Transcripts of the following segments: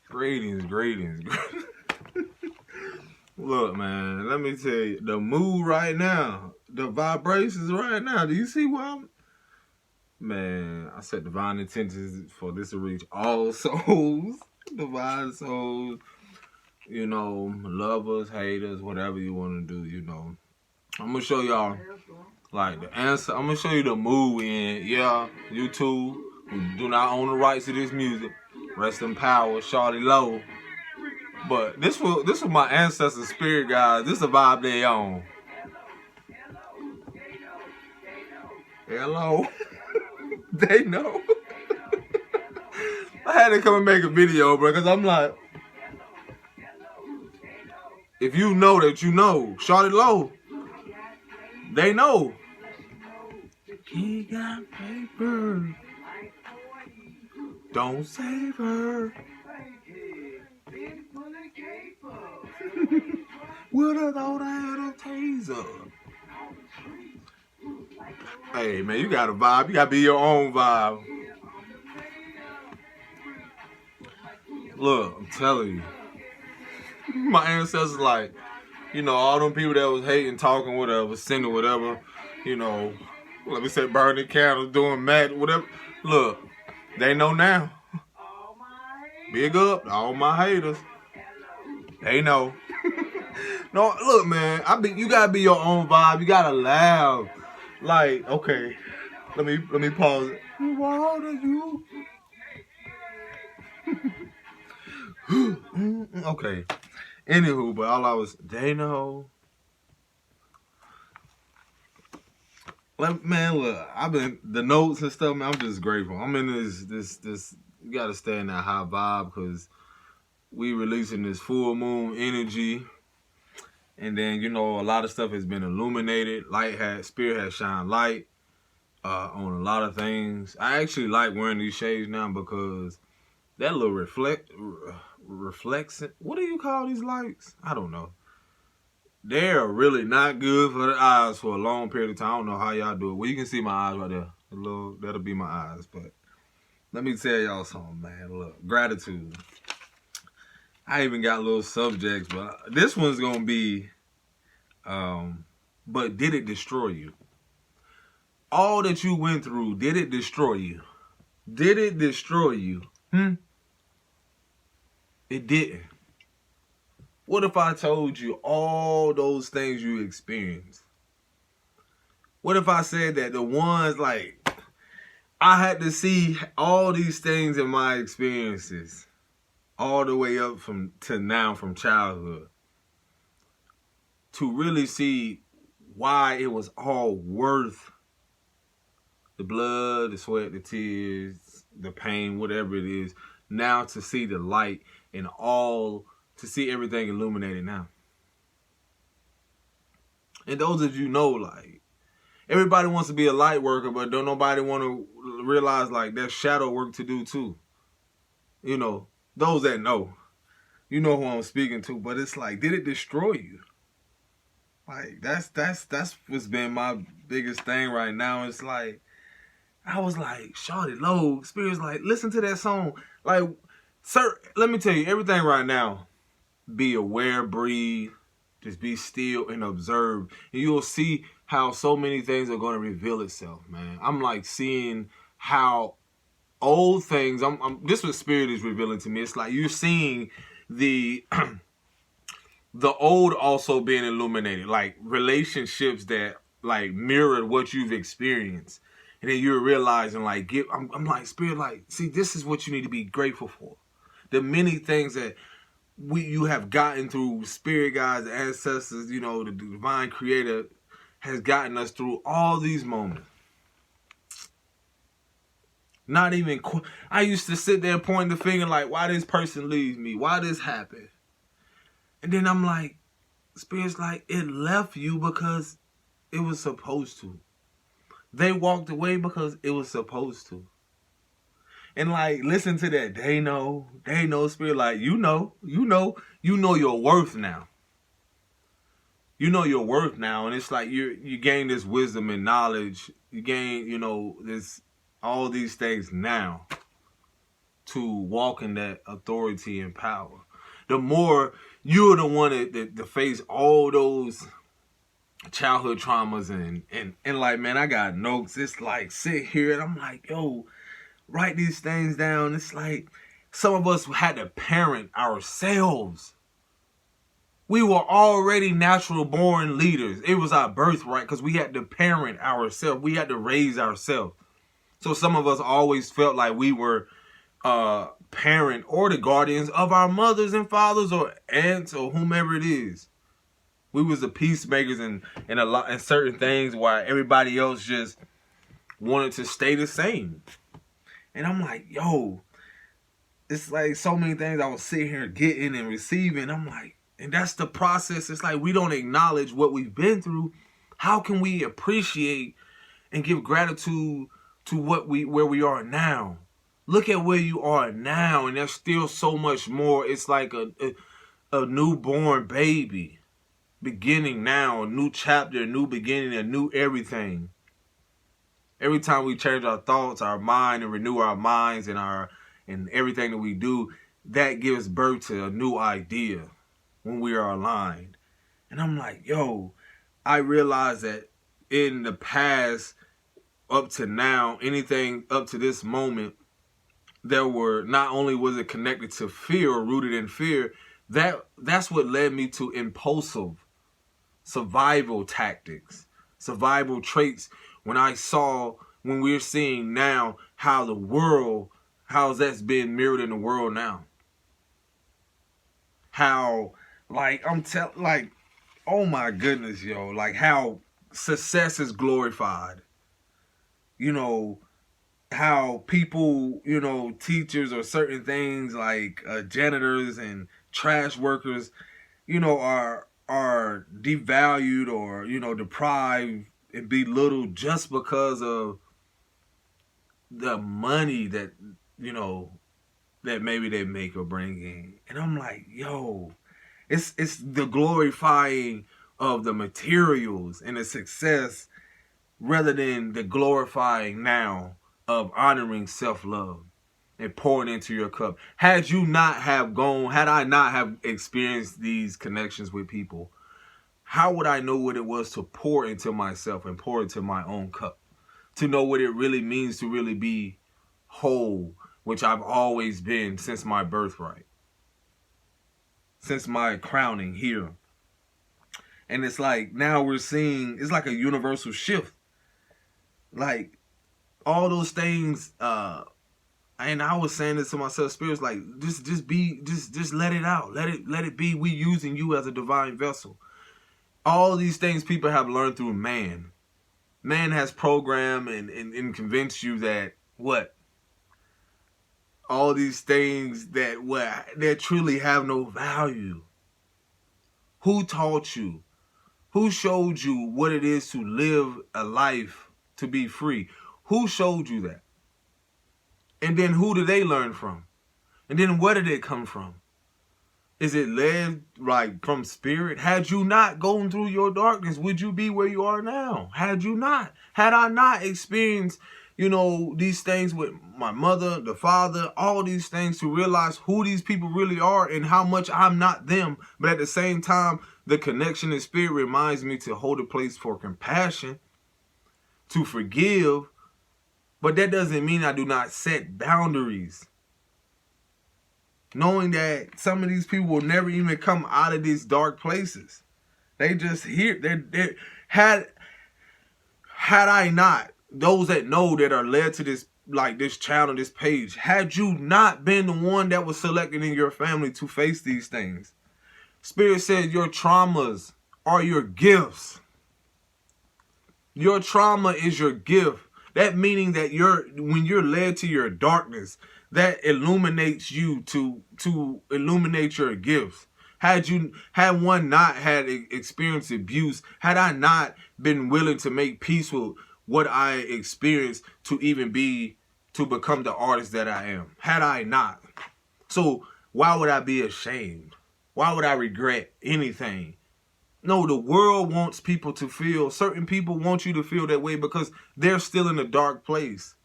Greetings. Look, man, let me tell you, the mood right now, the vibrations right now. Do you see why I'm... Man, I set divine intentions for this to reach all souls, divine souls, you know, lovers, haters, whatever you want to do, you know. I'm going to show y'all, like, the answer. I'm going to show you the mood we in. Yeah, YouTube, who do not own the rights to this music. Rest in power, Shawty Low. But this was my ancestors' spirit guys. This is a vibe they on. Hello. They know. I had to come and make a video, bro, because I'm like, if you know that you know, Shawty Low, they know. He got paper. Don't save her. Would have thought I had a taser. Hey, man, you got a vibe. You got to be your own vibe. Look, I'm telling you. My ancestors, like, you know, all them people that was hating, talking, whatever, sinning, whatever, you know, let me say burning candles, doing mad, whatever. Look, they know now. Big up, all my haters. They know. No, look, man, you gotta be your own vibe. You gotta laugh. Like, okay, let me pause it. How old are you? Okay. Anywho, but all I was, they know. Like, man, look, I've been the notes and stuff, man. I'm just grateful. I'm in this. You gotta stay in that high vibe because we releasing this full moon energy. And then, you know, a lot of stuff has been illuminated. Spirit has shined light on a lot of things. I actually like wearing these shades now because that little reflection. What do you call these lights? I don't know. They're really not good for the eyes for a long period of time. I don't know how y'all do it. Well, you can see my eyes right there. That'll be my eyes. But let me tell y'all something, man. Look, gratitude. I even got little subjects, but this one's going to be, but did it destroy you? All that you went through, did it destroy you? Did it destroy you? It didn't. What if I told you all those things you experienced? What if I said that the ones, like, I had to see all these things in my experiences all the way up to now from childhood to really see why it was all worth the blood, the sweat, the tears, the pain, whatever it is, now to see the light and all, to see everything illuminated now. And those of you know, like, everybody wants to be a light worker, but don't nobody want to realize, like, there's shadow work to do too. You know, those that know, you know who I'm speaking to, but it's like, did it destroy you? Like, that's what's been my biggest thing right now. It's like, I was like, Shawty Low, Spirit's like, listen to that song. Like, sir, let me tell you, everything right now, be aware, breathe, just be still and observe. And you'll see how so many things are going to reveal itself, man. I'm like seeing how old things, this is what Spirit is revealing to me. It's like you're seeing the the old also being illuminated, like relationships that like mirror what you've experienced. And then you're realizing, like, I'm like, Spirit, like, see, this is what you need to be grateful for. The many things that you have gotten through, Spirit guides, the ancestors, you know, the divine creator has gotten us through all these moments. Not even, I used to sit there and point the finger like, why this person leaves me? Why this happened? And then I'm like, Spirit's like, it left you because it was supposed to. They walked away because it was supposed to. And like, listen to that. They know, Spirit, like, you know your worth now. You know your worth now. And it's like you gain this wisdom and knowledge. You gain, you know, all these things now to walk in that authority and power. The more you're the one that face all those childhood traumas and like, man, I got notes. It's like, sit here and I'm like, yo, write these things down. It's like some of us had to parent ourselves. We were already natural born leaders. It was our birthright because we had to parent ourselves. We had to raise ourselves. So some of us always felt like we were parent or the guardians of our mothers and fathers or aunts or whomever it is. We was the peacemakers in certain things while everybody else just wanted to stay the same. And I'm like, yo, it's like so many things I was sitting here getting and receiving. I'm like, and that's the process. It's like we don't acknowledge what we've been through. How can we appreciate and give gratitude to where we are now? Look at where you are now, and there's still so much more. It's like a newborn baby. Beginning now, a new chapter, a new beginning, a new everything. Every time we change our thoughts, our mind, and renew our minds and everything that we do, that gives birth to a new idea when we are aligned. And I'm like, yo, I realize that in the past, up to now, anything up to this moment, there were, not only was it connected to fear or rooted in fear, that's what led me to impulsive survival tactics, survival traits. When we're seeing now how's that's being mirrored in the world now. How, oh my goodness, yo, like how success is glorified. You know, how people, you know, teachers or certain things like janitors and trash workers, you know, are devalued or, you know, deprived and belittled just because of the money that, you know, that maybe they make or bring in. And I'm like, yo, it's the glorifying of the materials and the success rather than the glorifying now of honoring self-love and pouring into your cup. Had I not have experienced these connections with people, how would I know what it was to pour into myself and pour into my own cup? To know what it really means to really be whole, which I've always been since my birthright. Since my crowning here. And it's like, now we're seeing, it's like a universal shift. Like, all those things, and I was saying this to myself, spirits, like, just let it out. Let it be. We using you as a divine vessel. All these things people have learned through man. Man has programmed and convinced you that what? All these things that truly have no value. Who taught you? Who showed you what it is to live a life to be free? Who showed you that? And then who did they learn from? And then where did it come from? Is it led like from spirit? Had you not gone through your darkness, would you be where you are now? Had I not experienced, you know, these things with my mother, the father, all these things to realize who these people really are and how much I'm not them. But at the same time, the connection in spirit reminds me to hold a place for compassion, to forgive. But that doesn't mean I do not set boundaries. Knowing that some of these people will never even come out of these dark places. They just here. Had I not, those that know that are led to this, like this channel, this page, had you not been the one that was selected in your family to face these things, Spirit said your traumas are your gifts. Your trauma is your gift. That meaning that when you're led to your darkness, that illuminates you to illuminate your gifts. Had one not had experienced abuse, had I not been willing to make peace with what I experienced to become the artist that I am, had I not. So why would I be ashamed? Why would I regret anything? No, the world wants people to feel, certain people want you to feel that way because they're still in a dark place.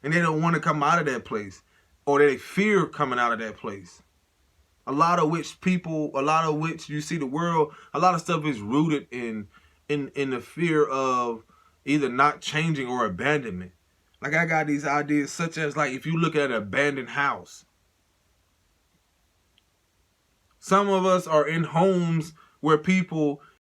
And they don't want to come out of that place. or they fear coming out of that place. A lot of which you see the world, a lot of stuff is rooted in the fear of either not changing or abandonment. Like I got these ideas such as, like, if you look at an abandoned house. Some of us are in homes where people